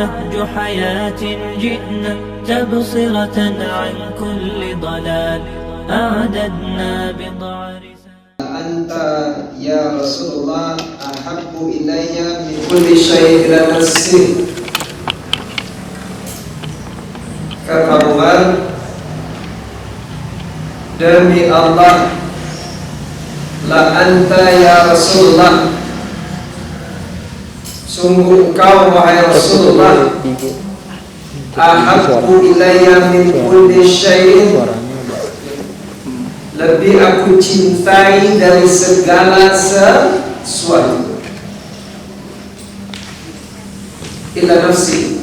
نهج حياة جئنا تبصرة عن كل ضلال أعددنا بضع رسالة. أنت يا رسول الله أحب إلي من كل شيء إلى نفسي. Kata Umar, demi Allah, la anta ya Rasulullah, sungguh engkau wahai Rasulullah, ahabbu ilayya min kulli syai'in, lebih aku cintai dari segala sesuatu, illa nafsi,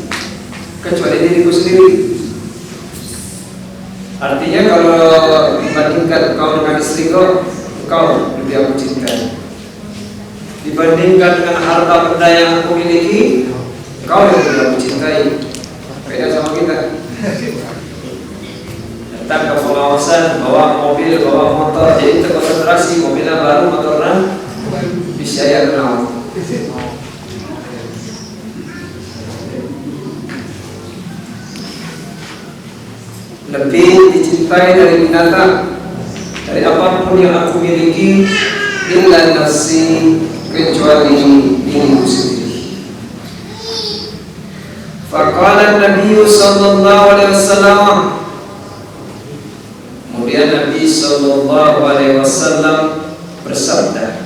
kecuali diriku sendiri. Artinya kalau dibandingkan kau dengan istriku, kau lebih aku cintai. Dibandingkan dengan harta benda yang aku miliki, kau yang lebih aku cintai. Beda sama kita. Datang ke pengawasan, bawa mobil, bawa motor, jadi terkonsentrasi, mobilnya baru, motornya bisa ya kenal. Lebih dicintai dari binatang, dari apapun yang aku miliki, illa nafsi, kecuali diriku sendiri. Faqala Nabi sallallahu alaihi wasallam, kemudian Nabi sallallahu alaihi wasallam bersabda,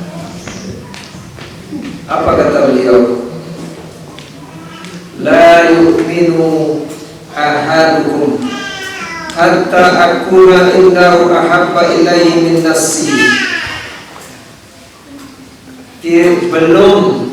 apa kata beliau? La yu'minu ahadukum hatta akuna indahu ahabba ilaihi min nafsi. Belum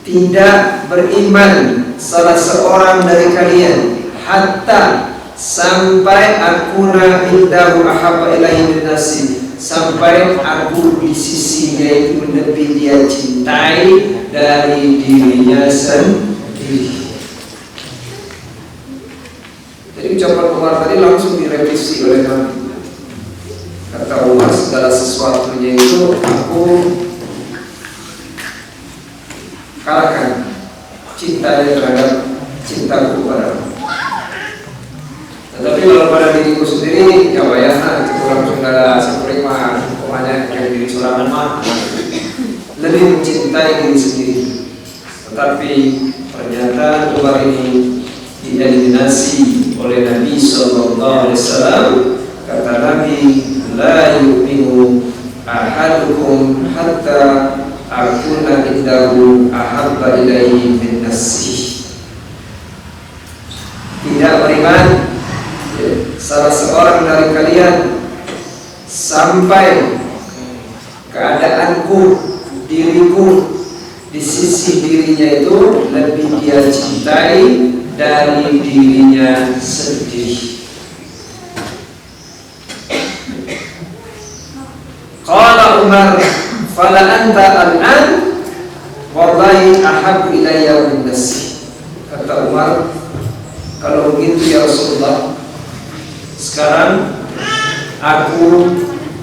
tidak beriman salah seorang dari kalian hatta sampai akuna indahu ahabba ilaihi min nafsi, sampai aku di sisinya itu lebih dia cintai dari dirinya sendiri. Jadi ucapan Umar tadi langsung direvisi oleh Nabi. Kata Umar, segala sesuatunya itu aku kalahkan cintanya terhadap cintaku padamu. Tetapi kalau pada diriku sendiri, ya bayangkan kurang saudara seperima pokoknya yang diri suraman mah lebih mencintai diri sendiri. Tetapi ternyata Umar ini dieliminasi oleh Nabi sallallahu alaihi wasallam. Kata Nabi, la yu'minu ahadukum hatta akuna indahu ahabba ilaihi min nafsihi. Tidak beriman salah seorang dari kalian sampai keadaanku, diriku di sisi dirinya itu lebih dia cintai dari dirinya sendiri. Qala Umar, fala anta al-an wallahi ahabbu ilayya min nafsi. Kata Umar, kalau begitu ya Rasulullah, sekarang aku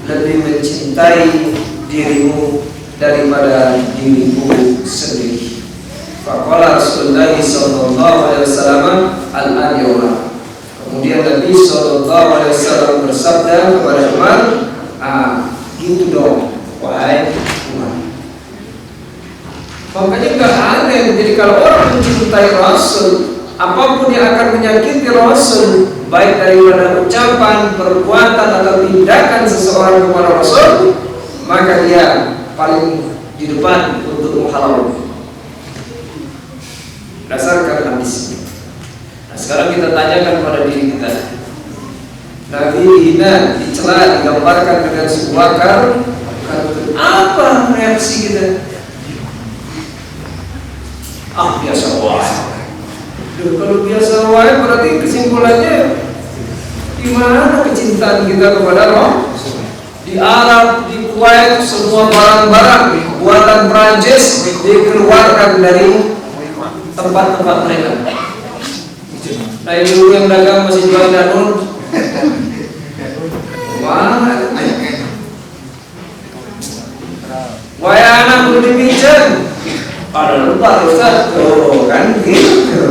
lebih mencintai dirimu daripada diriku sendiri. Faqala Rasulullah sallallahu alaihi wasallam, al-an ya Umar. Kemudian Nabi sallallahu alaihi wasallam bersabda kepada Umar, gitu dong, wahai Umar. Makanya enggak aneh, jadi kalau orang mencintai Rasul, apapun yang akan menyakiti Rasul, baik daripada ucapan, perbuatan atau tindakan seseorang kepada Rasul, maka dia paling di depan untuk menghalau. Dasarkan hadis. Nah, sekarang kita tanyakan pada diri kita. Nabi dihina, dicela, digambarkan dengan sebuah kartun. Apa reaksi kita? Biasa wae. Kalau biasa wae berarti kesimpulannya gimana kecintaan kita kepada Allah? Di Arab, di Kuwait, semua barang-barang buatan Prancis dikeluarkan dari tempat-tempat mereka. Nah, dulu yang dagang masih jual Danun. Wah, anak perlu dipinjam. Pada lupa Ustaz, oh kan gitu.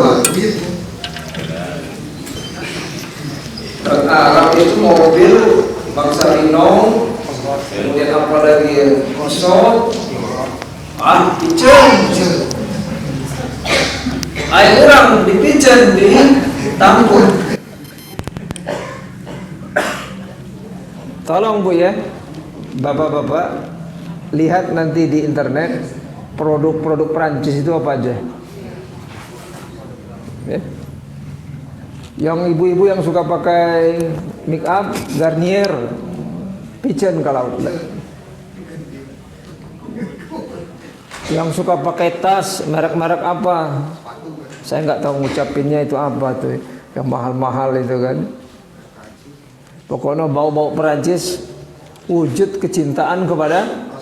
Arab itu mobil bangsa Linong, kemudian apa lagi kosong, pijen, air orang dipijen di tampung. Tolong Bu ya, bapak-bapak lihat nanti di internet. Produk-produk Prancis itu apa aja? Ya. Yang ibu-ibu yang suka pakai make up, Garnier, Pigeon kalau. Yang suka pakai tas, merek-merek apa? Saya nggak tahu ngucapinnya itu apa tuh, yang mahal-mahal itu kan. Pokoknya bau-bau Prancis, wujud kecintaan kepada.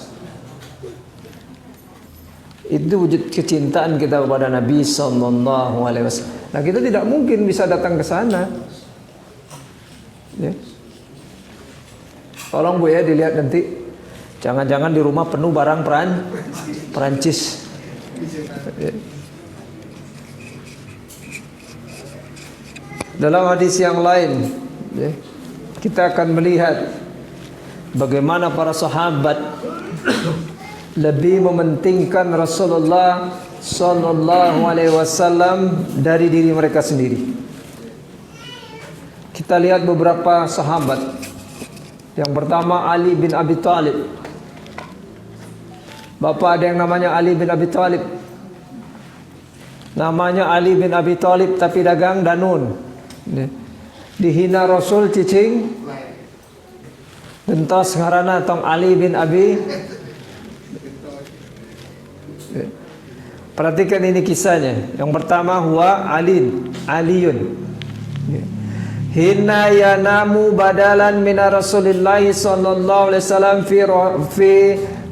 Itu wujud kecintaan kita kepada Nabi Sallallahu Alaihi Wasallam. Nah kita tidak mungkin bisa datang ke sana. Ya. Tolong Bu ya dilihat nanti. Jangan-jangan di rumah penuh barang Perancis. Ya. Dalam hadis yang lain, ya, kita akan melihat bagaimana para sahabat lebih mementingkan Rasulullah Sallallahu Alaihi Wasallam dari diri mereka sendiri. Kita lihat beberapa sahabat. Yang pertama Ali bin Abi Thalib. Bapak ada yang namanya Ali bin Abi Thalib. Namanya Ali bin Abi Thalib tapi dagang danun. Dihina Rasul cicing. Bentos ngarana tong Ali bin Abi. Perhatikan ini kisahnya. Yang pertama huwa Aliyun. Hina yanamu badalan min Rasulillah sallallahu alaihi wasallam fi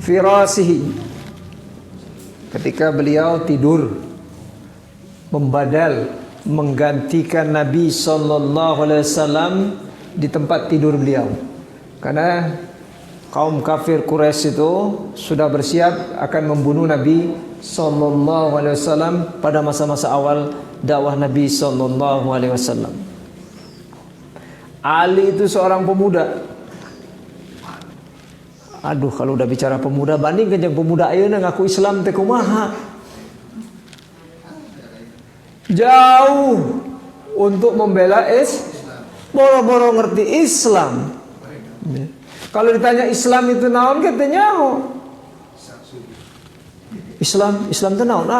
firasihi. Ketika beliau tidur membadal menggantikan Nabi sallallahu alaihi wasallam di tempat tidur beliau. Karena kaum kafir Quraisy itu sudah bersiap akan membunuh Nabi Sallallahu Alaihi Wasallam pada masa-masa awal dakwah Nabi Sallallahu Alaihi Wasallam. Ali itu seorang pemuda. Aduh, kalau udah bicara pemuda, bandingkan yang pemuda ayeuna ngaku Islam teh kumaha. Jauh untuk membela boro-boro ngerti Islam. Kalau ditanya Islam itu naon katanya Islam itu naon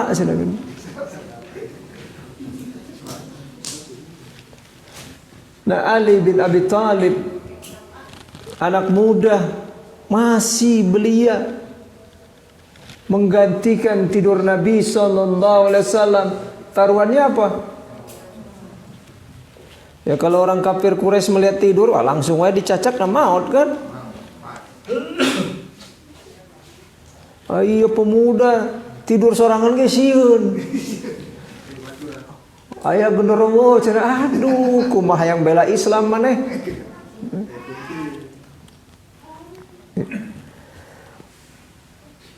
Nah Ali bin Abi Thalib anak muda masih belia menggantikan tidur Nabi Sallallahu Alaihi Wasallam. Taruhannya apa? Ya kalau orang kafir Quraisy melihat tidur, langsung aja dicacat na maut kan? Ayo pemuda tidur sorangan ge sieun. Aya genderuwo cenah aduh kumaha yang bela Islam maneh.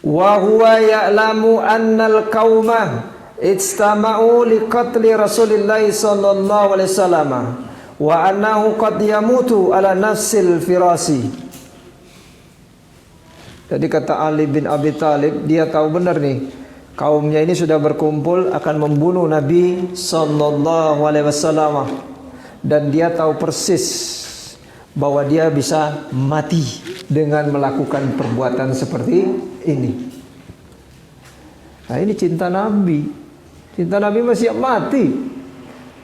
Wa huwa ya'lamu annal qauma ijtama'u liqatli Rasulillah sallallahu alaihi wasallam wa annahu qad yamutu ala nafsil firasi. Jadi kata Ali bin Abi Thalib, dia tahu benar nih kaumnya ini sudah berkumpul akan membunuh Nabi sallallahu alaihi wasallam dan dia tahu persis bahwa dia bisa mati dengan melakukan perbuatan seperti ini. Nah, ini cinta Nabi. Cinta Nabi masih siap mati.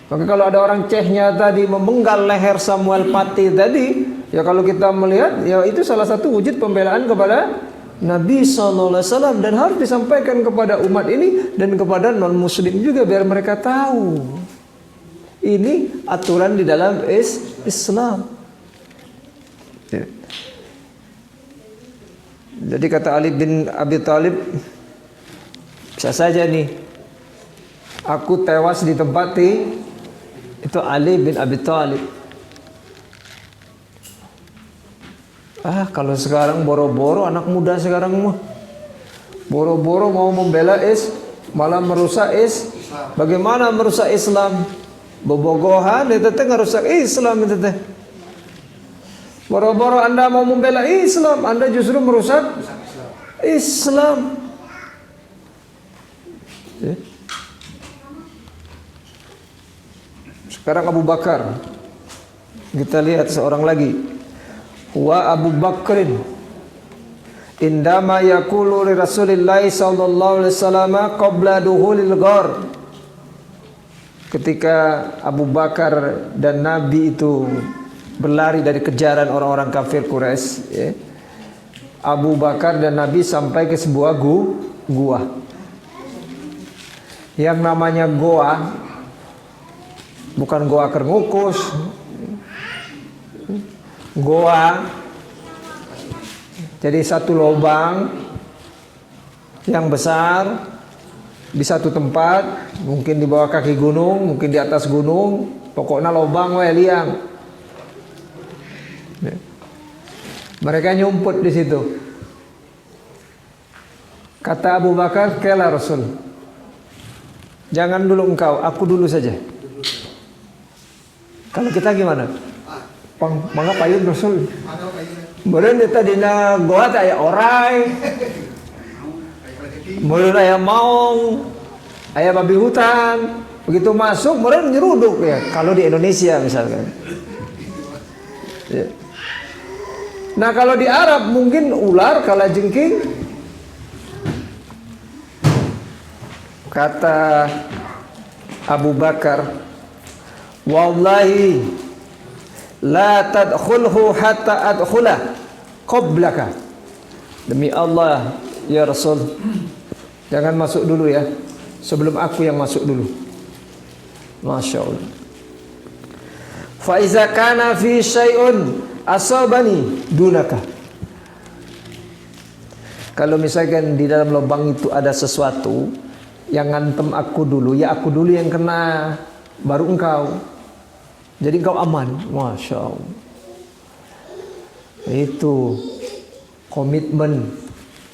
Maka kalau ada orang Cehnya tadi memenggal leher Samuel Pati tadi, ya kalau kita melihat, ya itu salah satu wujud pembelaan kepada Nabi SAW dan harus disampaikan kepada umat ini dan kepada non Muslim juga biar mereka tahu ini aturan di dalam Islam. Ya. Jadi kata Ali bin Abi Thalib, bisa saja nih aku tewas ditempati itu Ali bin Abi Thalib. Kalau sekarang boro-boro anak muda sekarang mah Boro-boro mau membela malah merusak Bagaimana merusak Islam? Bobogohan itu teh ngerusak Islam itu teh. Boro-boro Anda mau membela Islam, Anda justru merusak Islam. Sekarang Abu Bakar, kita lihat seorang lagi. Wa Abu Bakrin indama yaqulu li Rasulillah sallallahu alaihi wasallam qabla duhulil ghar. Ketika Abu Bakar dan Nabi itu berlari dari kejaran orang-orang kafir Quraisy, Abu Bakar dan Nabi sampai ke sebuah gua. Yang namanya goa bukan goa Kerngukus. Goa jadi satu lubang yang besar di satu tempat, mungkin di bawah kaki gunung, mungkin di atas gunung, pokoknya lubang liang. Mereka nyumput di situ. Kata Abu Bakar, "Kela Rasul, jangan dulu engkau, aku dulu saja." Kalau kita gimana? Mangga payun Rasul. Meureun eta dina goa teh aya orai. Meureun aya maung, aya babi hutan. Begitu masuk meureun nyeruduk ya. Kalau di Indonesia misalkan. Ya. Nah, kalau di Arab mungkin ular kalajengking. Kata Abu Bakar, "Wallahi la tadkhulhu hatta adkhulah qablaka." Demi Allah ya Rasul, jangan masuk dulu ya, sebelum aku yang masuk dulu. Masya Allah. Fa iza kana fi syai'un asabani dunaka. Kalau misalkan di dalam lubang itu ada sesuatu yang ngantem aku dulu, ya aku dulu yang kena, baru engkau. Jadi engkau aman. Masya Allah. Itu komitmen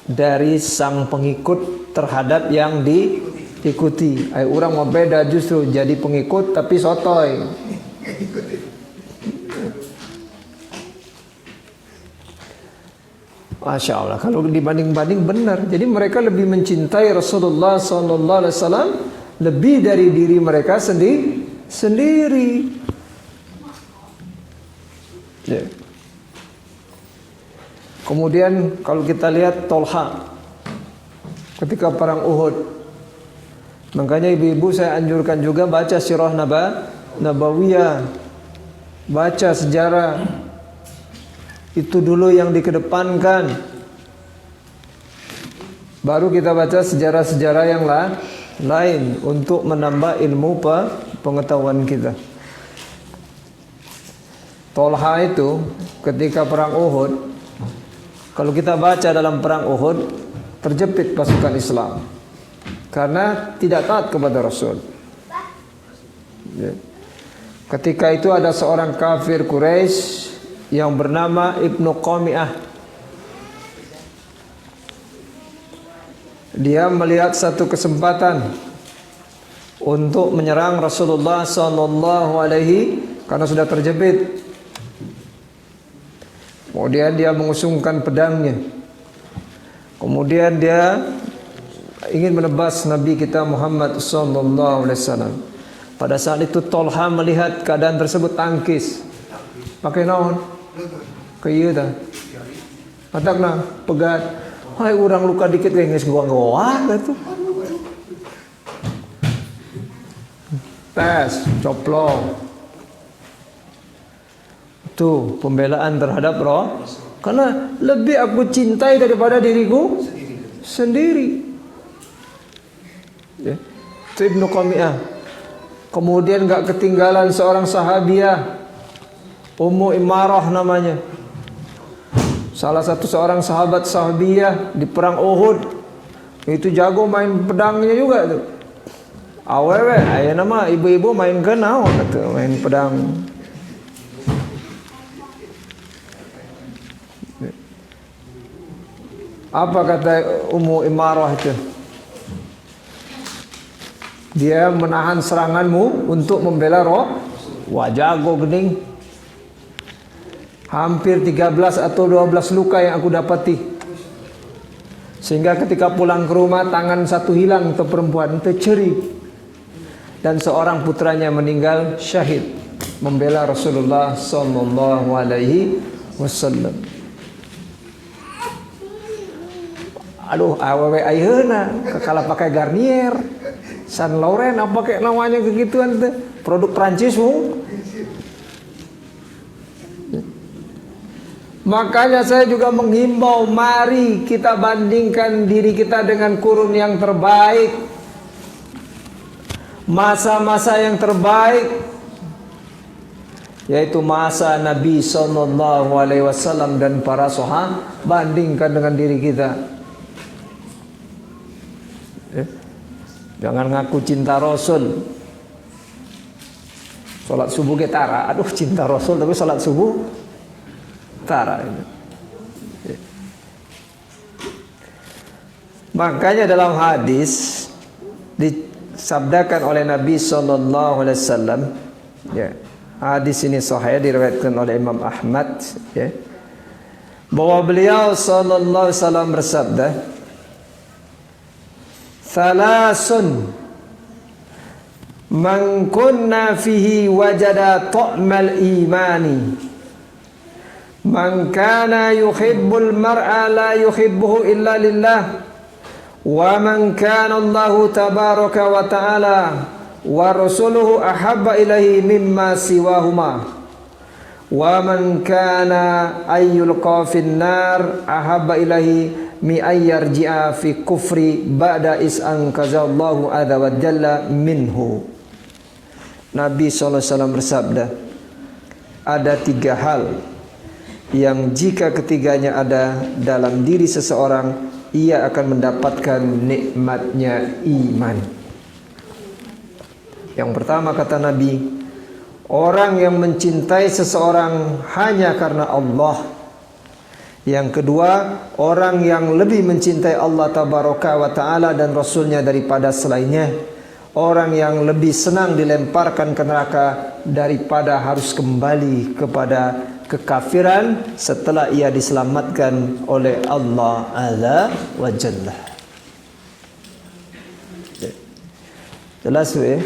dari sang pengikut terhadap yang diikuti. Orang mau beda justru jadi pengikut tapi sotoy. Masya Allah. Kalau dibanding-banding benar. Jadi mereka lebih mencintai Rasulullah SAW lebih dari diri mereka sendiri. Ya. Kemudian kalau kita lihat Tolha ketika perang Uhud, makanya ibu-ibu saya anjurkan juga baca sirah Nabawiyah, baca sejarah. Itu dulu yang dikedepankan. Baru kita baca sejarah-sejarah yang lain untuk menambah ilmu pengetahuan kita. Tolha itu ketika perang Uhud, kalau kita baca dalam perang Uhud, terjepit pasukan Islam karena tidak taat kepada Rasul. Ketika itu ada seorang kafir Quraisy yang bernama Ibnu Qami'ah. Dia melihat satu kesempatan untuk menyerang Rasulullah SAW karena sudah terjepit. Kemudian dia mengusungkan pedangnya. Kemudian dia ingin menebas Nabi kita Muhammad SAW. Pada saat itu Tolha melihat keadaan tersebut, tangkis. Pakai naon? Kayu dah. Matakna pegat. Hai urang luka dikit kayak geus goa-goa gitu. Tes, coplong. Itu pembelaan terhadap roh. Karena lebih aku cintai daripada diriku sendiri. Ya. Itu Ibnu Qami'ah. Kemudian gak ketinggalan seorang sahabiah, Ummu Imarah namanya. Salah satu seorang sahabiah di perang Uhud. Itu jago main pedangnya juga tuh. Awewe, aya nama ibu-ibu main naon atuh, main pedang. Apa kata Ummu Imarah itu? Dia menahan seranganmu untuk membela roh. Wah, jago gening. Hampir 13 atau 12 luka yang aku dapati. Sehingga ketika pulang ke rumah, tangan satu hilang untuk perempuan itu ceri. Dan seorang putranya meninggal syahid membela Rasulullah sallallahu alaihi wasallam. Aduh, awewe ayeuna kalau pakai Garnier, Saint Laurent apa kayak namanya kegituan tuh, produk Prancis, Bu. Makanya saya juga menghimbau, mari kita bandingkan diri kita dengan kurun yang terbaik, masa-masa yang terbaik, yaitu masa Nabi SAW dan para sahabat. Bandingkan dengan diri kita. Jangan ngaku cinta Rasul, sholat subuh getara. Aduh, cinta Rasul tapi sholat subuh tara. Makanya dalam hadis disabdakan oleh Nabi sallallahu alaihi wasallam, ya, hadis ini sahih diriwayatkan oleh Imam Ahmad, ya, bahwa beliau sallallahu alaihi wasallam bersabda, "Thalasun man kunna fihi wajada ta'mal imani, man kana yuhibbul mar'a la yuhibbuhu illa lillah, wa man kana Allahu tabaraka wa ta'ala wa rasuluhu ahabba ilaihi mimma siwahuma, wa man kana ayyulqa fin nar ahabba ilaihi mi ayyarji'a fi kufri ba'da is'an kazallahu adza wa jalla minhu." Nabi SAW bersabda, ada 3 hal yang jika ketiganya ada dalam diri seseorang, ia akan mendapatkan nikmatnya iman. Yang pertama kata Nabi, orang yang mencintai seseorang hanya karena Allah. Yang kedua, orang yang lebih mencintai Allah tabaraka wa ta'ala dan Rasulnya daripada selainnya. Orang yang lebih senang dilemparkan ke neraka daripada harus kembali kepada kekafiran setelah ia diselamatkan oleh Allah azza wa jalla. Jelas ya?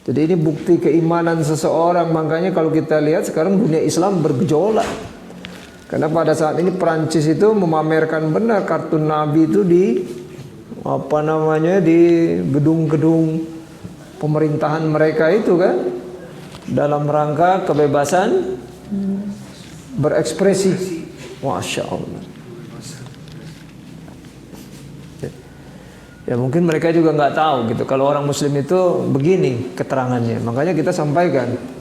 Jadi ini bukti keimanan seseorang. Makanya kalau kita lihat sekarang dunia Islam bergejolak. Karena pada saat ini Prancis itu memamerkan benar kartun Nabi itu di di gedung-gedung pemerintahan mereka itu kan, dalam rangka kebebasan berekspresi. Masya Allah. Ya mungkin mereka juga nggak tahu gitu kalau orang Muslim itu begini keterangannya. Makanya kita sampaikan.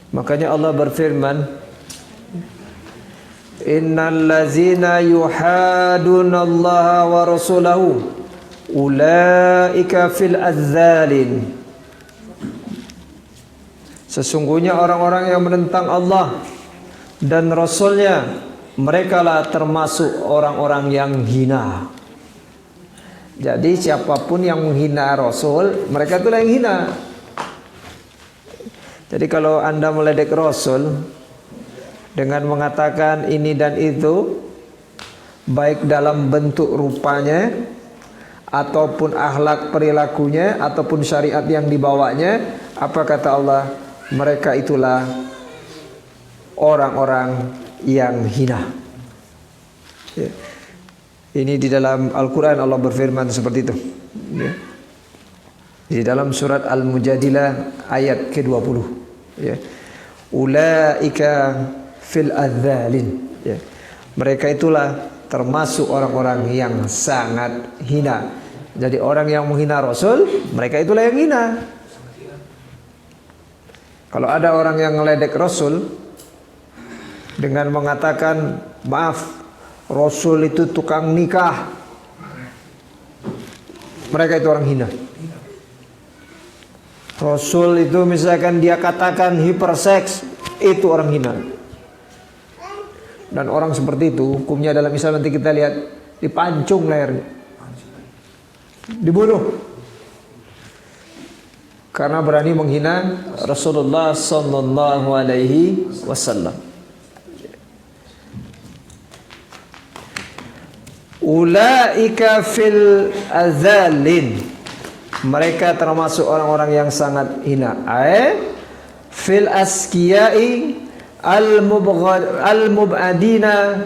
Makanya Allah berfirman, innal ladzina yuhadunallaha wa rasulahu ulaika fil adzalin. Sesungguhnya orang-orang yang menentang Allah dan Rasulnya, mereka lah termasuk orang-orang yang hina. Jadi siapapun yang menghina Rasul, mereka itulah yang hina. Jadi kalau Anda meledek Rasul dengan mengatakan ini dan itu, baik dalam bentuk rupanya ataupun akhlak perilakunya ataupun syariat yang dibawanya, apa kata Allah? Mereka itulah orang-orang yang hina. Ya. Ini di dalam Al-Quran Allah berfirman seperti itu. Ya. Di dalam surat Al-Mujadilah ayat ke-20, ya. Ulaika fil adzalin, ya. Mereka itulah termasuk orang-orang yang sangat hina. Jadi orang yang menghina Rasul, mereka itulah yang hina. Kalau ada orang yang ngeledek Rasul dengan mengatakan, maaf, Rasul itu tukang nikah, mereka itu orang hina. Rasul itu misalkan dia katakan hiperseks, itu orang hina. Dan orang seperti itu hukumnya dalam Islam nanti kita lihat, dipancung lehernya, dibunuh karena berani menghina Rasulullah sallallahu alaihi wasallam. Ulaika fil azalin, mereka termasuk orang-orang yang sangat hina. Fil askiyai al-mubadina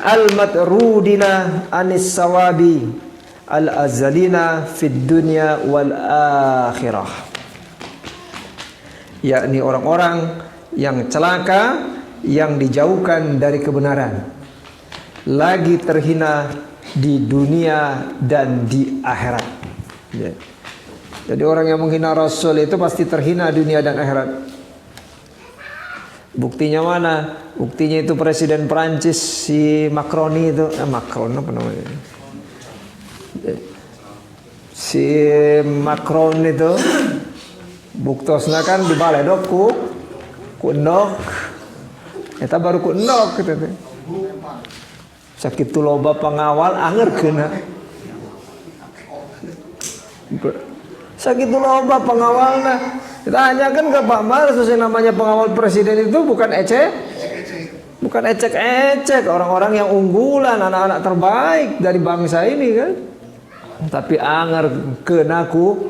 al-matrudina anis sawabi al-azalina fid dunya wal akhirah, yakni orang-orang yang celaka, yang dijauhkan dari kebenaran, lagi terhina di dunia dan di akhirat. Jadi orang yang menghina Rasul itu pasti terhina dunia dan akhirat. Buktinya mana? Buktinya itu Presiden Perancis si Macron itu, Macron apa namanya? Si Macron itu buktosna kan di baledok ku endok. Eta baru ku endok gitu. Sakit loba pengawal anger kena. Sakit loba pengawalna. Ditanyakan ke Pak Mar, yang namanya pengawal presiden itu bukan bukan ecek-ecek, orang-orang yang unggulan, anak-anak terbaik dari bangsa ini kan. Tapi anger kenaku,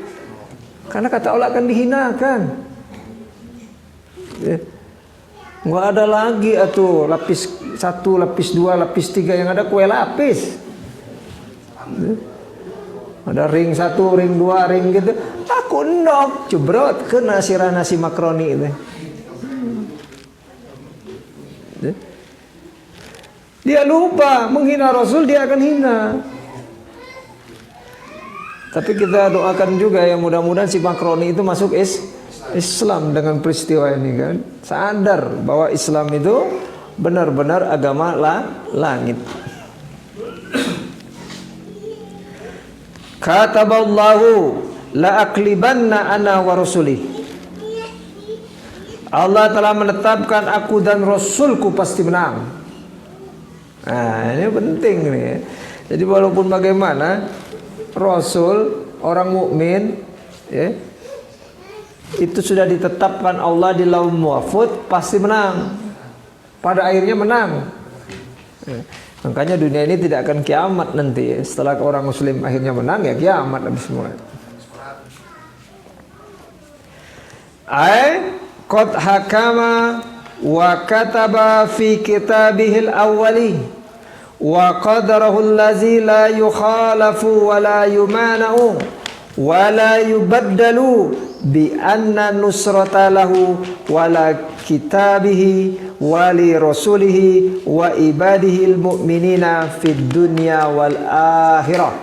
karena kata Allah akan dihinakan. Nggak ada lagi atuh lapis 1, lapis 2, lapis 3, yang ada kue lapis. Ada ring 1, ring 2, ring gitu. Aku nok cebrot kena sirana si makroni itu. Dia lupa menghina Rasul, dia akan hina. Tapi kita doakan juga yang mudah-mudahan si makroni itu masuk Islam dengan peristiwa ini kan. Sadar bahwa Islam itu benar-benar agama langit. Kataballahu la aklibanna ana wa rasulih. Allah telah menetapkan aku dan Rasulku pasti menang. Nah, ini penting nih. Jadi walaupun bagaimana Rasul orang mukmin, ya, itu sudah ditetapkan Allah di Lauhul Mahfuz pasti menang. Pada akhirnya menang. Ya. Makanya dunia ini tidak akan kiamat nanti. Setelah orang muslim akhirnya menang, ya kiamat habis semua. Qad hakama wa kataba fi kitabihil awwali wa qadarahu allazi la yukhalafu wa la yumana'u wa la yubaddalu bi anna nusrata lahu wa la kitabihi wa li rasulihi wa ibadihil mu'minina fid dunya wal akhirah,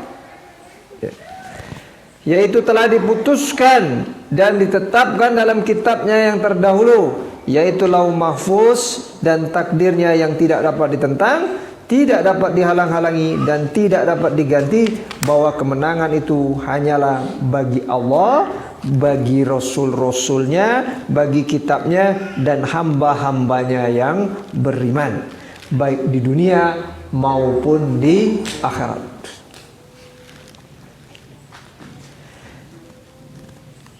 yaitu telah diputuskan dan ditetapkan dalam kitabnya yang terdahulu, yaitu Lauhul Mahfuz, dan takdirnya yang tidak dapat ditentang, tidak dapat dihalang-halangi, dan tidak dapat diganti, bahwa kemenangan itu hanyalah bagi Allah, bagi Rasul-Rasulnya, bagi kitabnya, dan hamba-hambanya yang beriman, baik di dunia maupun di akhirat.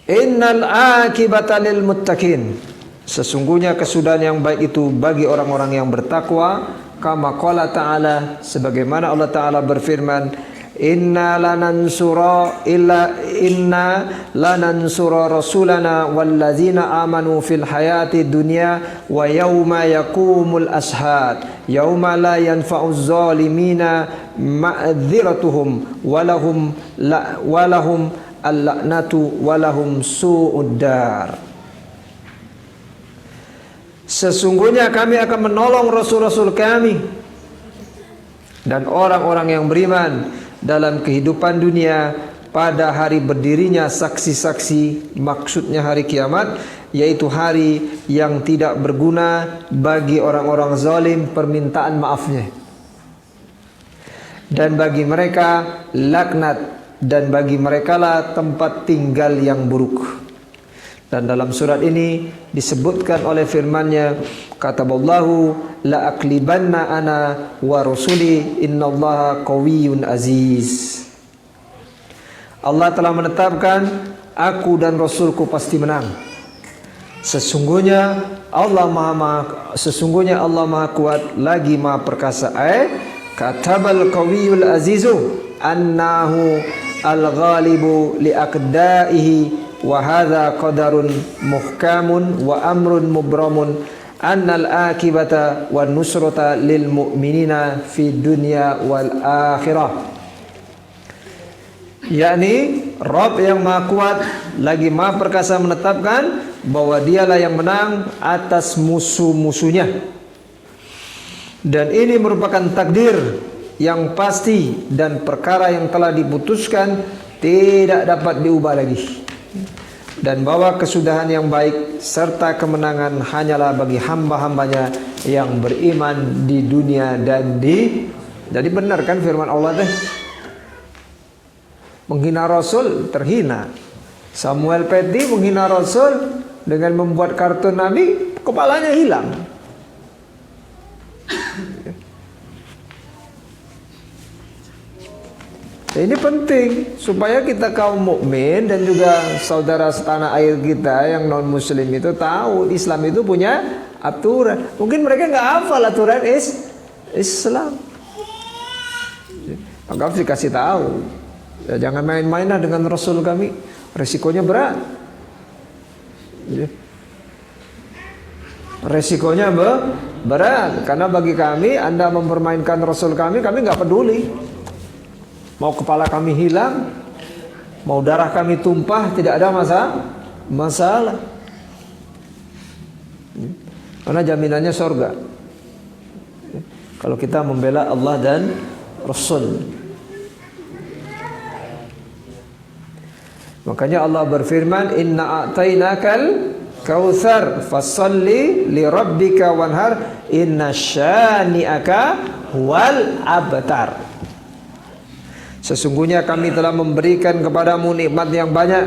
Innal akibata lil muttaqin, sesungguhnya kesudahan yang baik itu bagi orang-orang yang bertakwa. Kama qala ta'ala, sebagaimana Allah Ta'ala berfirman, inna lanansura rasulana wallazina amanu fil hayati dunya wa yawma yakumul ashad yawma la yanfa'uz zalimina ma'dziratuhum walahum al-la'natu walahum su'ud dar. Sesungguhnya kami akan menolong Rasul-Rasul kami dan orang-orang yang beriman dalam kehidupan dunia pada hari berdirinya saksi-saksi, maksudnya hari kiamat, yaitu hari yang tidak berguna bagi orang-orang zalim permintaan maafnya, dan bagi mereka laknat dan bagi merekalah tempat tinggal yang buruk. Dan dalam surat ini disebutkan oleh firman-Nya, kataballahu la aklibanna ana wa rusuli innallaha qawiyyun aziz. Allah telah menetapkan, aku dan Rasulku pasti menang. Sesungguhnya Allah Maha Kuat lagi Maha Perkasa. Katabal qawiyyul azizu annahu al-ghalibu li aqdaihi wa hadza qadarun muhkamun wa amrun mubramun annal akibata wan nusrata lil mu'minina fid dunya wal akhirah. Yakni Rabb yang Maha Kuat lagi Maha Perkasa menetapkan bahwa dialah yang menang atas musuh-musuhnya. Dan ini merupakan takdir yang pasti dan perkara yang telah diputuskan tidak dapat diubah lagi. Dan bahwa kesudahan yang baik serta kemenangan hanyalah bagi hamba-hambanya yang beriman di dunia dan di... Jadi benar kan firman Allah teh? Menghina Rasul terhina. Samuel Petty menghina Rasul dengan membuat kartun Nabi, kepalanya hilang. Ini penting supaya kita kaum mukmin dan juga saudara setanah air kita yang non muslim itu tahu Islam itu punya aturan. Mungkin mereka nggak hafal aturan Islam. Maka harus dikasih tahu. Ya, jangan main-mainlah dengan Rasul kami, resikonya berat. Resikonya berat karena bagi kami Anda mempermainkan Rasul kami nggak peduli. Mau kepala kami hilang, mau darah kami tumpah, tidak ada masalah. Karena jaminannya surga. Kalau kita membela Allah dan Rasul. Makanya Allah berfirman, Inna a'tainakal kautsar fasalli li rabbika wanhar inna syani'aka huwal abtar. Sesungguhnya kami telah memberikan kepadamu nikmat yang banyak,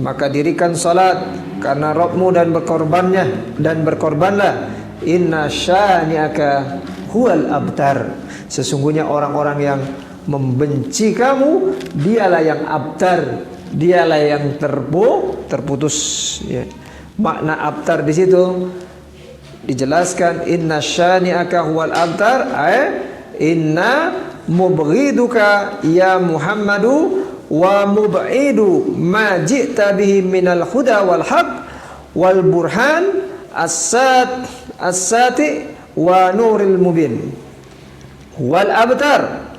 maka dirikan salat karena Rabbmu dan berkorbanlah. Inna syani'aka huwal abtar. Sesungguhnya orang-orang yang membenci kamu, dialah yang abtar, dialah yang terputus. Ya. Makna abtar di situ dijelaskan, inna syani'aka huwal abtar, inna mubghiduka ya Muhammadu wa mub'idu ma ji'ta bihi minal huda wal haq wal burhan as-sati wa nuril mubin wal abtar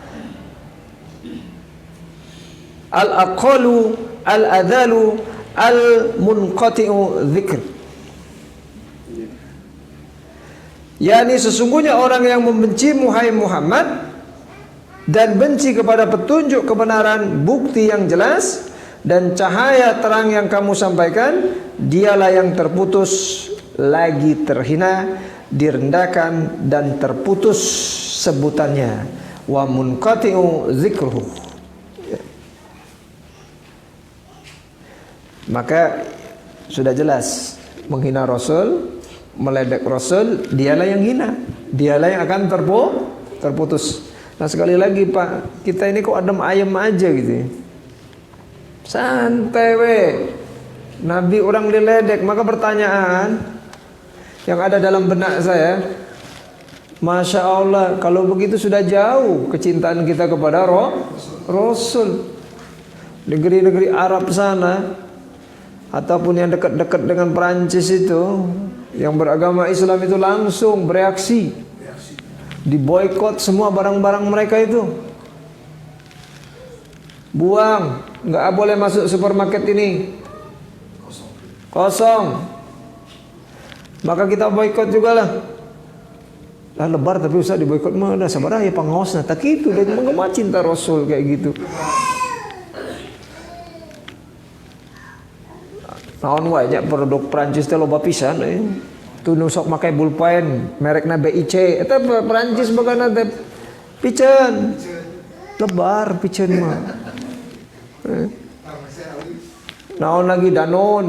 al aqalu al adalu al munqati'u dzikr. Yani sesungguhnya orang yang membenci Muhammad dan benci kepada petunjuk kebenaran, bukti yang jelas dan cahaya terang yang kamu sampaikan, dialah yang terputus, lagi terhina, direndahkan dan terputus sebutannya. Wa munqati'u dzikruhu. Maka sudah jelas, menghina Rasul, meledek Rasul, dialah yang hina, dialah yang akan terputus. Nah sekali lagi Pak, kita ini kok adem ayem aja gitu. Santai we. Nabi orang diledek, maka pertanyaan yang ada dalam benak saya, Masya Allah, kalau begitu sudah jauh kecintaan kita kepada Rasul. Negeri-negeri Arab sana, ataupun yang dekat-dekat dengan Perancis itu, yang beragama Islam itu langsung bereaksi. Diboikot semua barang-barang mereka itu. Buang, nggak boleh masuk supermarket ini. Kosong. Maka kita boikot juga lah. Lah lebar tapi usah diboikot mah, dah sabar ya pangosna. Tak gitu, dan mengemar cinta Rasul kayak gitu. Naon wae nya produk Prancis teh loba pisan Tu nusok makai pulpen merekna BIC eta Perancis bagana teh piceun lebar piceun mah Naon lagi danon.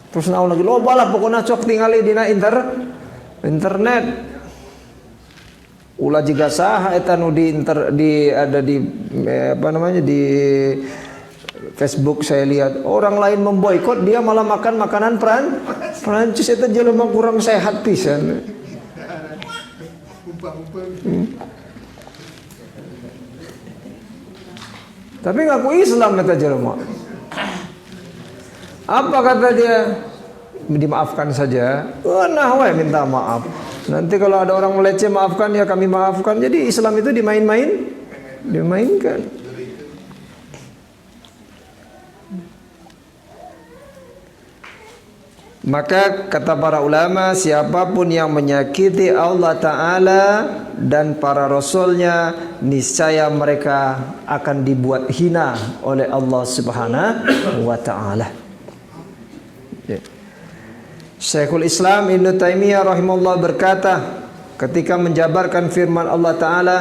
Terus naon lagi loba lah pokoknya cok tingali dina internet. Ulah jiga saha eta nu ada di apa namanya di Facebook saya lihat orang lain memboikot, dia malah makan makanan Prancis. Eta jelema kurang sehat pisan. Tapi ngaku Islam eta jelema. Apa kata dia? Dimaafkan saja. Nah, wae minta maaf. Nanti kalau ada orang meleceh maafkan ya kami maafkan. Jadi Islam itu dimainkan. Maka kata para ulama, siapapun yang menyakiti Allah Ta'ala dan para Rasulnya, niscaya mereka akan dibuat hina oleh Allah Subhanahu wa Ta'ala. Syekhul Islam Ibnu Taimiyah rahimahullah berkata ketika menjabarkan firman Allah Ta'ala,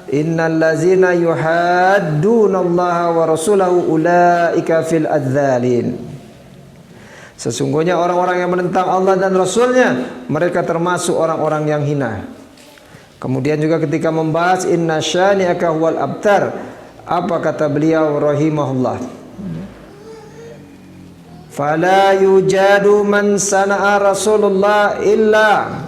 innal ladzina yuhaddunallaha wa rasulahu ulaika fil adzalin. Sesungguhnya orang-orang yang menentang Allah dan Rasulnya, mereka termasuk orang-orang yang hina. Kemudian juga ketika membahas inna syani'aka huwal abtar, apa kata beliau rahimahullah? Fala yujadu man sana'a Rasulullah illa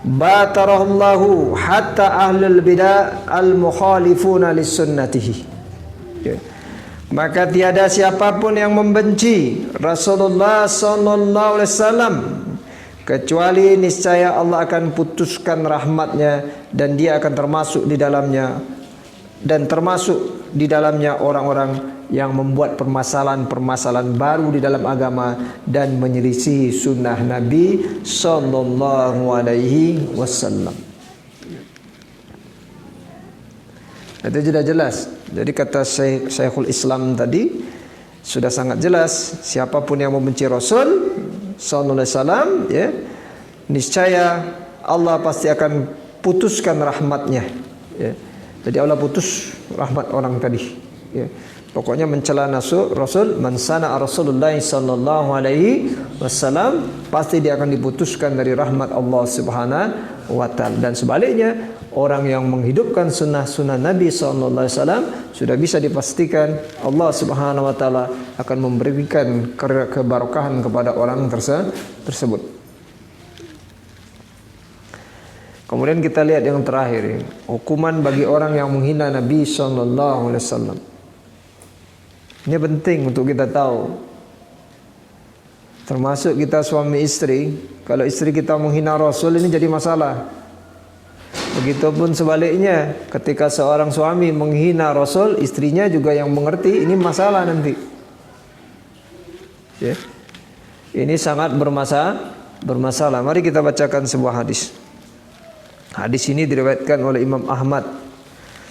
batarahullahu hatta ahlul bidah al-mukhalifuna lis-sunnatihi. Maka tiada siapapun yang membenci Rasulullah sallallahu alaihi wasallam kecuali niscaya Allah akan putuskan rahmatnya dan dia akan termasuk di dalamnya, dan termasuk di dalamnya orang-orang yang membuat permasalahan-permasalahan baru di dalam agama dan menyelisihi sunnah Nabi sallallahu alaihi wasallam. Itu sudah jelas. Jadi kata Syekhul Islam tadi sudah sangat jelas, siapapun yang membenci Rasul sallallahu alaihi wasallam, ya, niscaya Allah pasti akan putuskan rahmatnya, ya. Jadi Allah putus rahmat orang tadi, ya. Pokoknya mencela Rasul, man sana'a Rasulullah sallallahu alaihi wasallam, pasti dia akan diputuskan dari rahmat Allah Subhanahu wa taala. Dan sebaliknya, orang yang menghidupkan sunnah-sunnah Nabi sallallahu alaihi wasallam sudah bisa dipastikan Allah Subhanahu wa taala akan memberikan keberkahan kepada orang tersebut. Kemudian kita lihat yang terakhir, hukuman bagi orang yang menghina Nabi sallallahu alaihi wasallam. Ini penting untuk kita tahu. Termasuk kita suami istri, kalau istri kita menghina Rasul ini jadi masalah. Begitupun sebaliknya, ketika seorang suami menghina Rasul, istrinya juga yang mengerti, ini masalah nanti. Ya. Ini sangat bermasalah. Mari kita bacakan sebuah hadis. Hadis ini diriwayatkan oleh Imam Ahmad.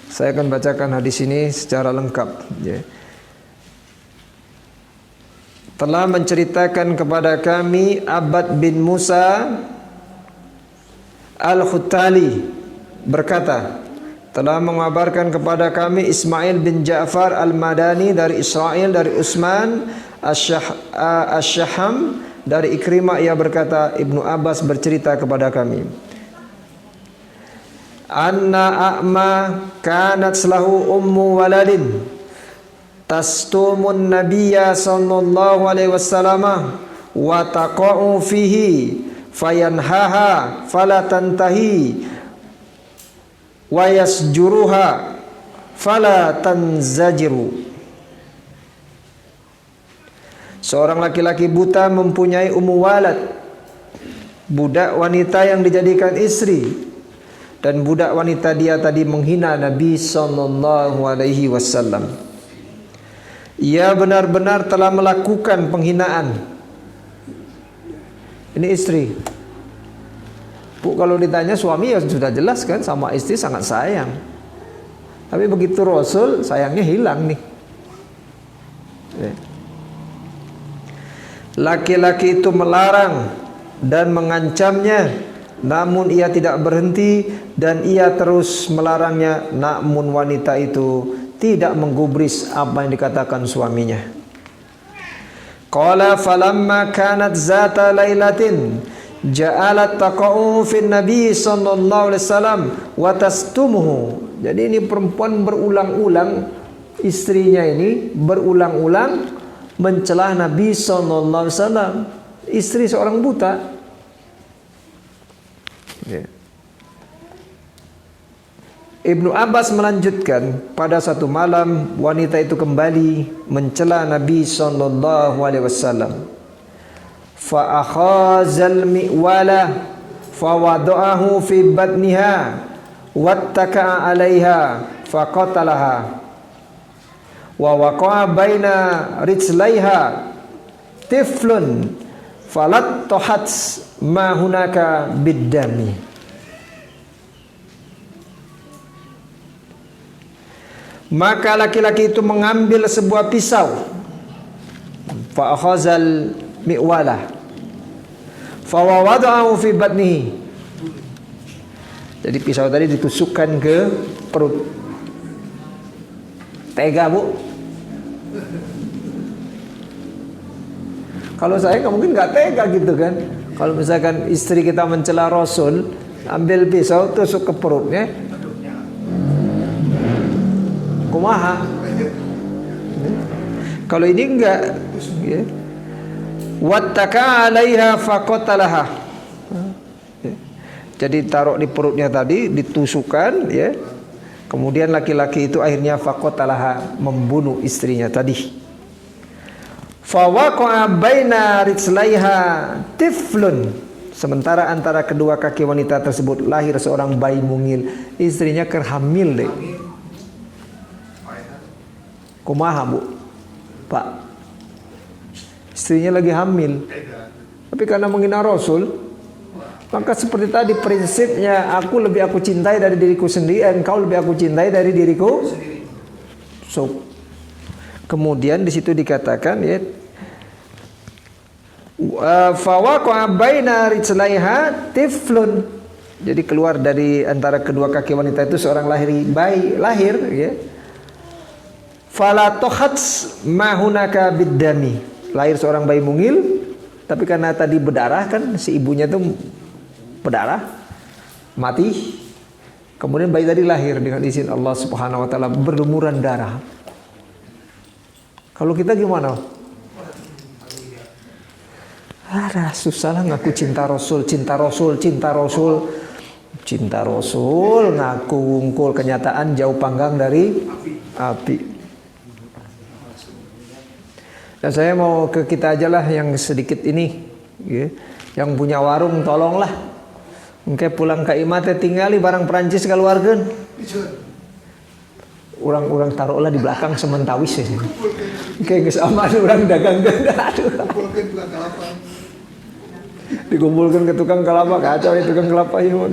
Saya akan bacakan hadis ini secara lengkap. Ya. Telah menceritakan kepada kami Abbad bin Musa Al-Khuttali berkata, telah mengabarkan kepada kami Ismail bin Ja'far Al-Madani dari Israel, dari Utsman Asy-Syaham dari Ikrimah, ia berkata, Ibnu Abbas bercerita kepada kami, anna a'ma kanat lahu ummu waladin tastumun nabiyya sallallahu alaihi wasallam wa taqa'u fihi fayanhaha fala tantahi wa yasjuruha fala tanzajiru. Seorang laki-laki buta mempunyai ummu walad, budak wanita yang dijadikan istri, dan budak wanita dia tadi menghina Nabi sallallahu alaihi wasallam. Ia benar-benar telah melakukan penghinaan. Ini istri. Bu, kalau ditanya suami ya sudah jelas kan, sama istri sangat sayang. Tapi begitu Rasul, sayangnya hilang nih. Laki-laki itu melarang dan mengancamnya, namun ia tidak berhenti, dan ia terus melarangnya, namun wanita itu tidak menggubris apa yang dikatakan suaminya. Qala falamma kanat zata lailatin ja'alat taqa'u fin nabi sallallahu alaihi wasallam wa tastumuhu. Jadi ini perempuan berulang-ulang, istrinya ini berulang-ulang mencela Nabi sallallahu alaihi wasallam, istri seorang buta. Ya. Ibnu Abbas melanjutkan, pada satu malam wanita itu kembali mencela Nabi sallallahu alaihi wasallam. Fa akhazal mi'wala fa wada'ahu fi batniha wattaka'a 'alaiha fa qatalaha wa waqa'a baina rijlaiha tiflun falattohat ma hunaka biddami. Maka laki-laki itu mengambil sebuah pisau, fa akhazal mi'wala fa wada'ahu fi batnihi. Jadi pisau tadi ditusukkan ke perut. Tega, Bu? Kalau saya mungkin nggak tega gitu kan. Kalau misalkan istri kita mencela Rasul, ambil pisau tusuk ke perutnya, kumaha? Kalau ini enggak, ya. Wattaka 'alaiha faqatalaha. Jadi taruh di perutnya tadi, ditusukkan, ya. Kemudian laki-laki itu akhirnya faqatalaha, membunuh istrinya tadi. Fa waqa'a baina rijlaiha tiflun. Sementara antara kedua kaki wanita tersebut lahir seorang bayi mungil. Istrinya kerhamil deh. Kumaha, Bu? Pak, istrinya lagi hamil, tapi karena menghina Rasul, maka seperti tadi prinsipnya, aku cintai dari diriku sendiri, engkau lebih aku cintai dari diriku sendiri. So, kemudian di situ dikatakan, ya, fa waqa'a baina rijlaiha tiflun. Jadi keluar dari antara kedua kaki wanita itu seorang bayi lahir, ya. Fala tohats mahunaka biddami, lahir seorang bayi mungil, tapi karena tadi berdarah kan, si ibunya itu berdarah, mati. Kemudian bayi tadi lahir dengan izin Allah Subhanahu wa taala, berlumuran darah. Kalau kita gimana? Susah lah ngaku cinta Rasul, ngaku wungkul, kenyataan jauh panggang dari api. Dan saya mau ke kita aja lah yang sedikit ini, ya. Yang punya warung tolonglah, engke pulang ke imah teh tinggali barang Perancis keluarkan. Orang taruhlah di belakang sementawis ya. Kayak geus aman orang dagang aduh. Dikumpulkan ke tukang kelapa, kacau ya tukang kelapa ya mah.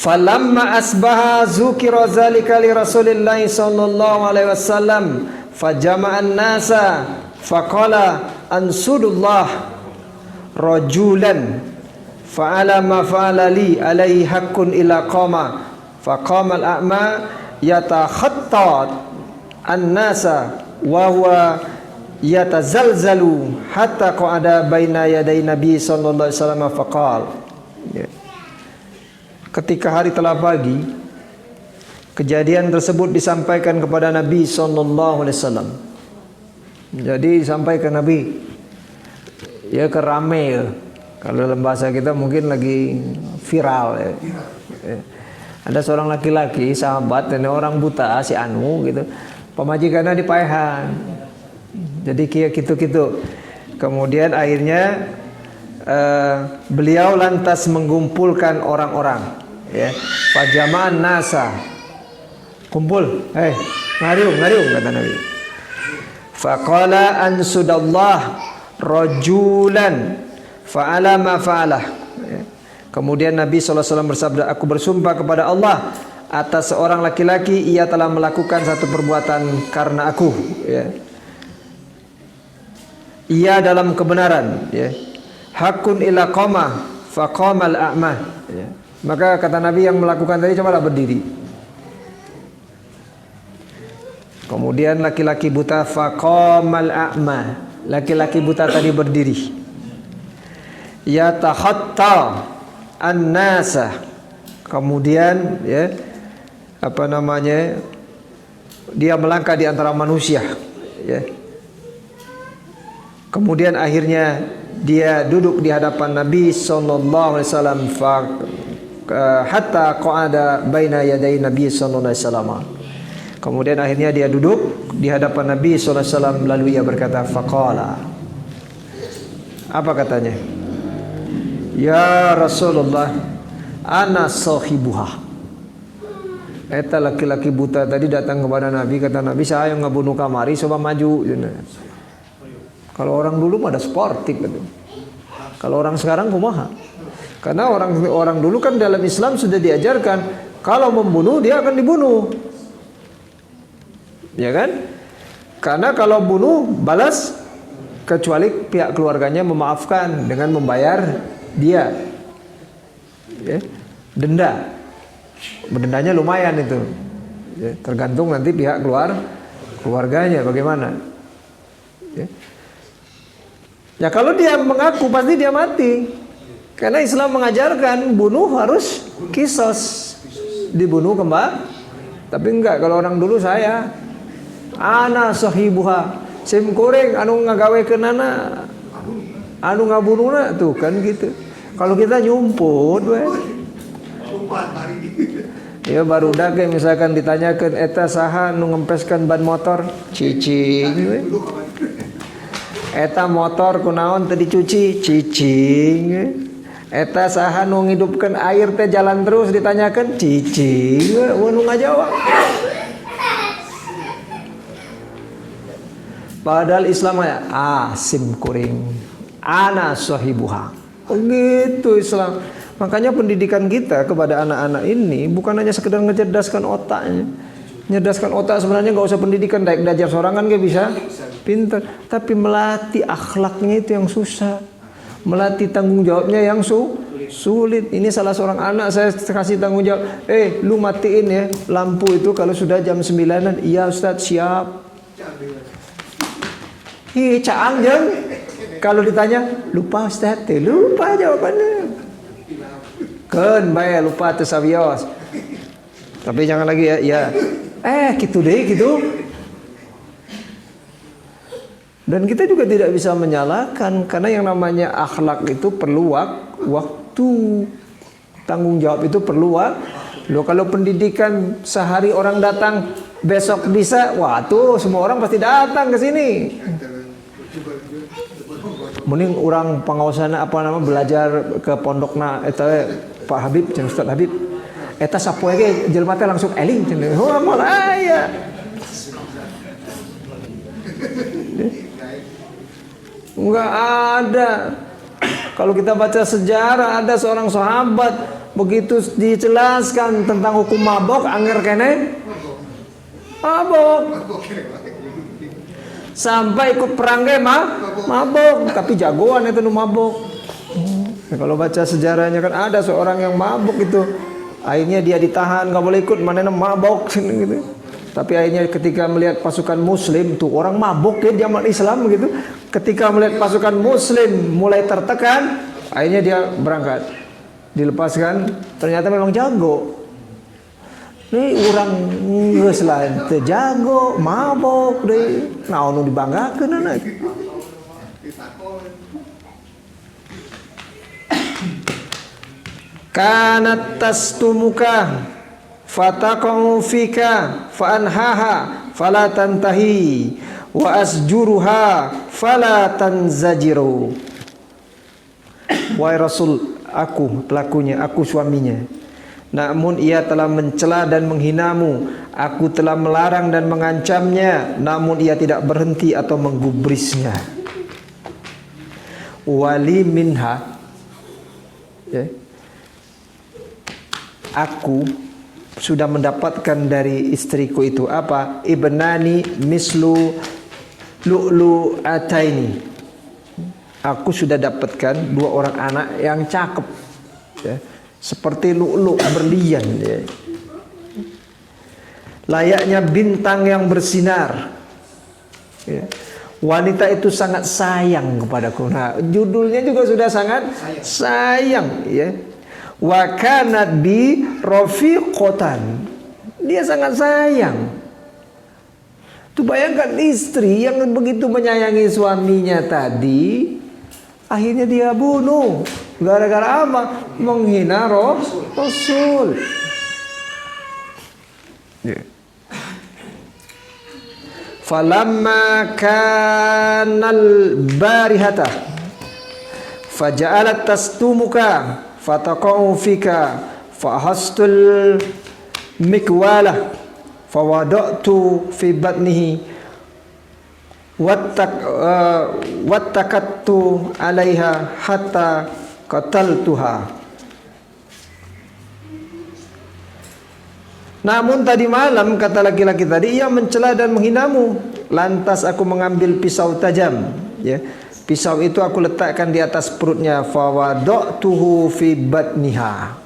Falamma asbaha zukira zalika li Rasulillah sallallahu alaihi wasallam fajama'an nasa faqala ansudullah rajulan fa'ala ma fa'ala li alaihi haqqun ila qama faqama al-a'ma yatakhattat an-nasa wa huwa yatazalzalu hatta qa'ada baina yaday Nabi sallallahu alaihi wasallam faqala. Ketika hari telah pagi, kejadian tersebut disampaikan kepada Nabi sallallahu alaihi wasallam. Jadi disampaikan Nabi, ya kerame ya. Kalau dalam bahasa kita mungkin lagi viral ya. Ada seorang laki-laki sahabat dan orang buta si anu gitu. Pemajikannya di paehan. Jadi kayak gitu-gitu. Kemudian akhirnya beliau lantas mengumpulkan orang-orang, ya. Fajaman nasa, kumpul, ngariung kata Nabi. Faqala ansudallah rajulan fa'ala ma fa'alah. Kemudian Nabi SAW bersabda, aku bersumpah kepada Allah atas seorang laki-laki, ia telah melakukan satu perbuatan karena aku, ya. Ia dalam kebenaran, ya. Hakun ila qama faqamal a'ma, ya. Maka kata Nabi yang melakukan tadi cobalah berdiri. Kemudian laki-laki buta faqamal a'ma. Laki-laki buta tadi berdiri. Yatakhatta an-nasa. Kemudian ya dia melangkah di antara manusia ya. Kemudian akhirnya dia duduk di hadapan Nabi sallallahu alaihi wasallam hatta qa'ada baina yaday Nabi sallallahu alaihi wasallam. Kemudian akhirnya dia duduk di hadapan Nabi sallallahu alaihi wasallam, lalu ia berkata faqala. Apa katanya? Ya Rasulullah, ana sahibuha. Eta laki-laki buta tadi datang kepada Nabi, kata Nabi, saya yang ngebunuh kamari, coba maju. Kalau orang dulu mah ada sportif gitu. Kalau orang sekarang kumaha? Karena orang dulu kan dalam Islam sudah diajarkan kalau membunuh dia akan dibunuh. Ya kan? Karena kalau bunuh balas kecuali pihak keluarganya memaafkan dengan membayar dia. Ya, denda. Dendanya lumayan itu. Ya, tergantung nanti pihak keluarganya bagaimana. Ya. Ya kalau dia mengaku pasti dia mati. Karena Islam mengajarkan bunuh harus kisos, dibunuh kembali. Tapi enggak, kalau orang dulu saya ana sahibuha, sim goreng anu ngagawekeun anak, anu ngabunuhna tuh kan gitu. Kalau kita nyumput we. Ya barudak ge misalkan ditanyakeun eta saha nu ngempeskeun ban motor, cicing we. Eta motor kunaon teu dicuci, cicing. Eta saha nu ngidupkeun air teh jalan terus ditanyakeun, cicing. Nu ngajawab. Padahal Islam sim kuring, ana sahibuha. Begitu Islam. Makanya pendidikan kita kepada anak-anak ini bukan hanya sekedar ngecerdaskan otaknya. Nyerdaskan otak sebenarnya nggak usah pendidikan, daik belajar sorangan gak bisa pintar, tapi melatih akhlaknya itu yang susah, melatih tanggung jawabnya yang sulit. Ini salah seorang anak saya kasih tanggung jawab, lu matiin ya lampu itu kalau sudah jam 9-an. Iya Ustaz, siap. Caang jeng. Kalau ditanya lupa Ustaz, lupa jawabannya. Keun bae lupa teu sawios. Tapi jangan lagi ya. Gitu deh gitu. Dan kita juga tidak bisa menyalahkan karena yang namanya akhlak itu perlu waktu. Tanggung jawab itu perlu waktu. Kalau pendidikan sehari orang datang, besok bisa, wah tuh semua orang pasti datang ke sini. Mending orang pengawasanna belajar ke pondokna eta Pak Habib, jeung Ustaz Habib. Eta sapoe ge jelema teh langsung eling cenah. Oh, moal aya. Enggak ada. Kalau kita baca sejarah ada seorang sahabat begitu dijelaskan tentang hukum mabok anger kene mabok. Sampai ikut perang ge mabok, tapi jagoan itu nu mabok. Kalau baca sejarahnya kan ada seorang yang mabok itu. Akhirnya dia ditahan, nggak boleh ikut, manena mabok gitu. Tapi akhirnya ketika melihat pasukan Muslim tuh orang mabok ya zaman Islam gitu. Ketika melihat pasukan Muslim mulai tertekan, akhirnya dia berangkat, dilepaskan. Ternyata memang jago. Nih orang geus lain teu jago, mabok deh. Naon nu dibanggakeun anak. Kanat tastumuka fataqau fika fa anhaha fala tantahi wa asjuruha fala tanzajiru. Wahai Rasul, aku pelakunya, aku suaminya. Namun ia telah mencela dan menghinamu. Aku telah melarang dan mengancamnya, namun ia tidak berhenti atau menggubrisnya. Wali minha, ya. Aku sudah mendapatkan dari istriku itu apa? Ibnani mislu lu'lu ataini. Aku sudah dapatkan 2 orang anak yang cakep, ya. seperti lu'lu' berlian ya. Layaknya bintang yang bersinar ya. Wanita itu sangat sayang kepadaku. Nah, judulnya juga sudah sangat sayang ya. Wa kanat bi rafiqatan. Dia sangat sayang. Tuh bayangkan istri yang begitu menyayangi suaminya tadi, akhirnya dia bunuh. Gara-gara apa? Menghina Rasul. Ya. Falamma kanal barihata faja'alat tastumuka fataqa'u fika fahastul mikwala fawada'tu fi batnihi wattakattu alaiha hatta qataltuha. Namun tadi malam, kata laki-laki tadi, ia mencela dan menghinamu. Lantas aku mengambil pisau tajam ya. Pisau itu aku letakkan di atas perutnya. Fawada'tuhu fi batniha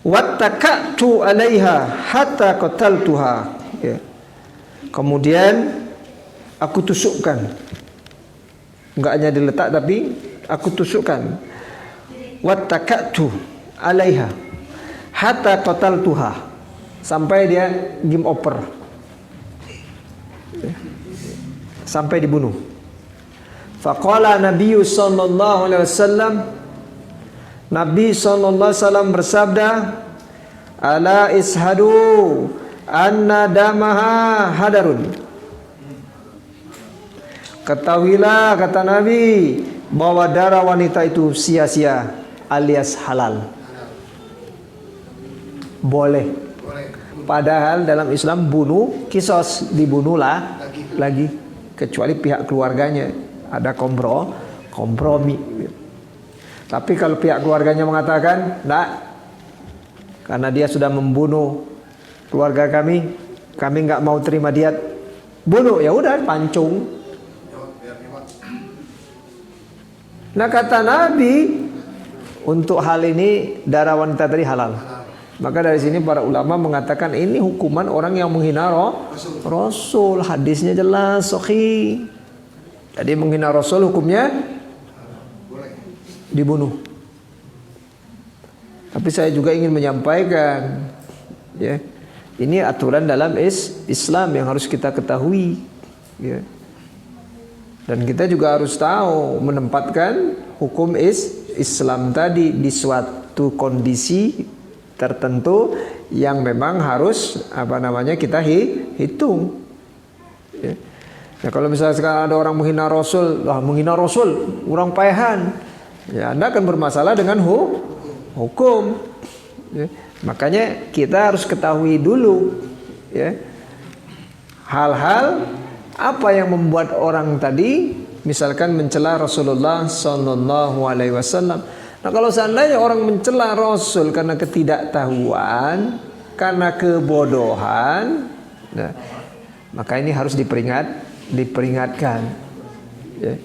wattakattu alaiha hatta qataltuha ya. Kemudian aku tusukkan. Enggak hanya diletak tapi aku tusukkan. Wattakattu alaiha hatta qataltuha, sampai dia game over, sampai dibunuh. Faqala Nabi sallallahu alaihi wasallam, Nabi sallallahu alaihi wasallam bersabda, ala ishadu anna damaha hadarun. Ketahuilah, kata Nabi, bahwa darah wanita itu sia-sia alias halal. Boleh. Padahal dalam Islam bunuh kisos, dibunuhlah lagi, kecuali pihak keluarganya ada kompromi. Tapi kalau pihak keluarganya mengatakan enggak, karena dia sudah membunuh keluarga kami enggak mau terima diat, bunuh, ya udah pancung. Nah, kata Nabi, untuk hal ini darah wanita tadi halal. Maka dari sini para ulama mengatakan ini hukuman orang yang menghina Rasul. Hadisnya jelas, sahih. Jadi menghina Rasul hukumnya dibunuh. Tapi saya juga ingin menyampaikan ya, ini aturan dalam Islam yang harus kita ketahui ya. Dan kita juga harus tahu menempatkan hukum Islam tadi di suatu kondisi tertentu yang memang harus kita hitung ya. Ya, kalau misalnya sekarang ada orang menghina Rasul, orang paehan, ya Anda akan bermasalah dengan hukum ya. Makanya kita harus ketahui dulu ya, hal-hal apa yang membuat orang tadi misalkan mencela Rasulullah sallallahu alaihi wasallam. Nah, kalau seandainya orang mencela Rasul karena ketidaktahuan, karena kebodohan, nah, maka ini harus diperingatkan ya.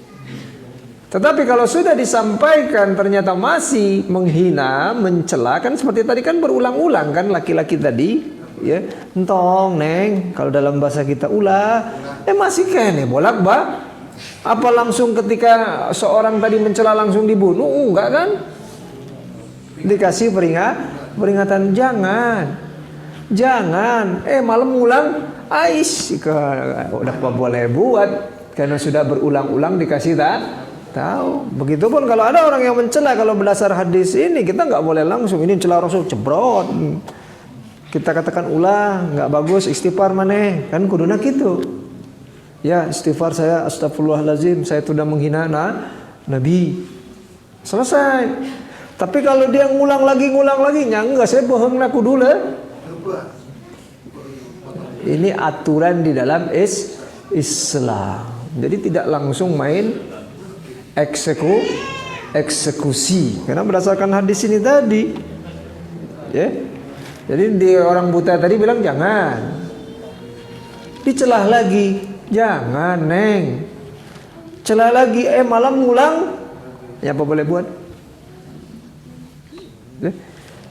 Tetapi kalau sudah disampaikan ternyata masih menghina, mencela, kan seperti tadi kan berulang-ulang kan laki-laki tadi ya, entong neng, kalau dalam bahasa kita ulah, masih kene bolak ba. Apa langsung ketika seorang tadi mencela langsung dibunuh? Enggak kan? Dikasih peringatan, jangan. Malam ulang, udah apa boleh buat karena sudah berulang-ulang dikasih tahu. Begitupun kalau ada orang yang mencela, kalau berdasar hadis ini kita nggak boleh langsung ini mencela Rasul cebrot. Kita katakan ulah, nggak bagus, istighfar maneh, kan kuduna gitu. Ya istighfar saya, astagfirullahalazim, saya sudah menghina Nabi. Selesai. Tapi kalau dia ngulang lagi, enggak, saya bohong aku dulu. Ini aturan di dalam Islam. Jadi tidak langsung main eksekusi. Karena berdasarkan hadis ini tadi. Ya. Jadi orang buta tadi bilang jangan. Dicelah lagi. Jangan neng. Celah lagi malam ngulang. Ya apa boleh buat?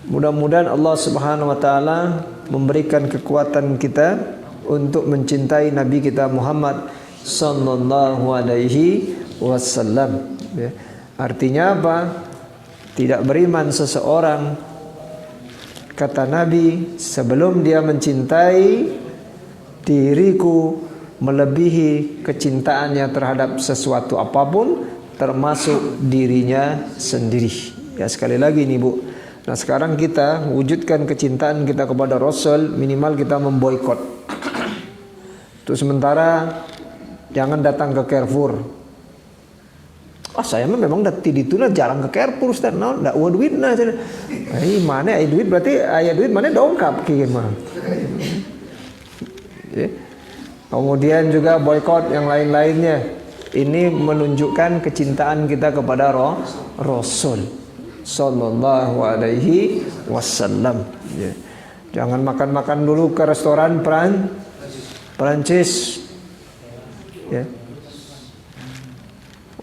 Mudah-mudahan Allah Subhanahu wa taala memberikan kekuatan kita untuk mencintai Nabi kita Muhammad sallallahu alaihi wasallam. Artinya apa? Tidak beriman seseorang, kata Nabi, sebelum dia mencintai diriku melebihi kecintaannya terhadap sesuatu apapun, termasuk dirinya sendiri. Ya, sekali lagi nih Bu. Nah, sekarang kita wujudkan kecintaan kita kepada Rasul, minimal kita memboikot. Untuk sementara jangan datang ke Carrefour. Saya memang tidak jarang ke Carrefour, Ustaz. Nah, ndak ada duit nah. Mana ada duit berarti aya duit mana dongkap kieu mah. Kemudian juga boikot yang lain-lainnya. Ini menunjukkan kecintaan kita kepada Rasul sallallahu alaihi wasallam. Jangan makan-makan dulu ke restoran Perancis.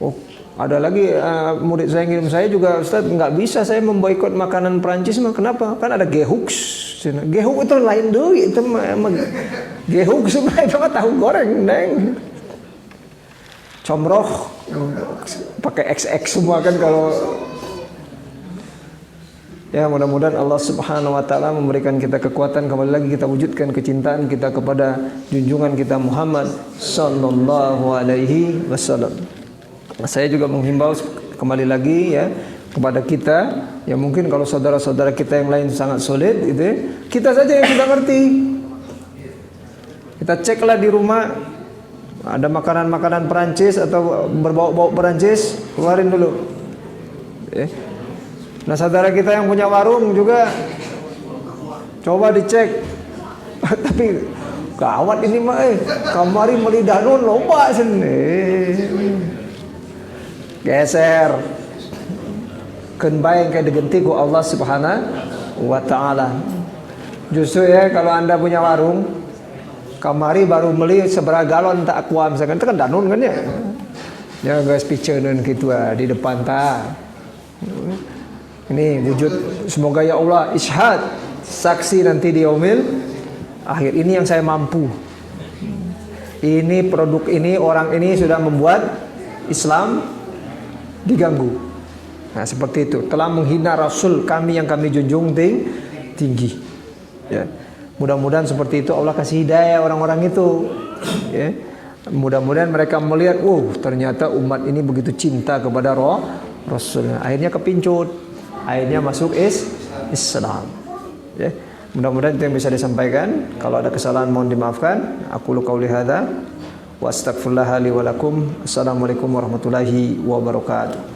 Oh, ada lagi murid saya ngirim saya juga, Ustaz, nggak bisa saya memboikot makanan Perancis. Kenapa? Kan ada gehux. Gehux itu lain dulu, itu gehux sebenarnya itu tahu goreng, neng. Comroh pakai XX semua kan kalau. Ya, mudah-mudahan Allah Subhanahu wa taala memberikan kita kekuatan, kembali lagi kita wujudkan kecintaan kita kepada junjungan kita Muhammad sallallahu alaihi wasallam. Saya juga menghimbau kembali lagi ya kepada kita, ya mungkin kalau saudara-saudara kita yang lain sangat sulit gitu ya, kita saja yang sudah ngerti. Kita ceklah di rumah ada makanan-makanan Perancis atau berbau-bau Perancis, keluarin dulu. Nah, saudara kita yang punya warung juga coba dicek. Tapi gawat ini mah kamari meuli danun loba sini. Geser. Keun bae kayak digenti ku Allah Subhanahu wa taala. Justru ya kalau Anda punya warung, kamari baru beli seberapa galon tak aqua misalkan itu kan danun kan ya. Ya guys piceun kitu di depan ta. Ini wujud, semoga ya Allah isyhad, saksi nanti di yaumil akhir. Ini yang saya mampu. Ini produk ini, orang ini sudah membuat Islam diganggu. Nah, seperti itu. Telah menghina Rasul kami yang kami junjung tinggi. Ya. Mudah-mudahan seperti itu Allah kasih hidayah orang-orang itu. Ya. Mudah-mudahan mereka melihat, ternyata umat ini begitu cinta kepada Rasul. Akhirnya kepincut. Akhirnya masuk Islam. Ya. Mudah-mudahan itu yang bisa disampaikan. Kalau ada kesalahan mohon dimaafkan. Aku qauli hadza wa astaghfirullah li wa lakum. Assalamualaikum warahmatullahi wabarakatuh.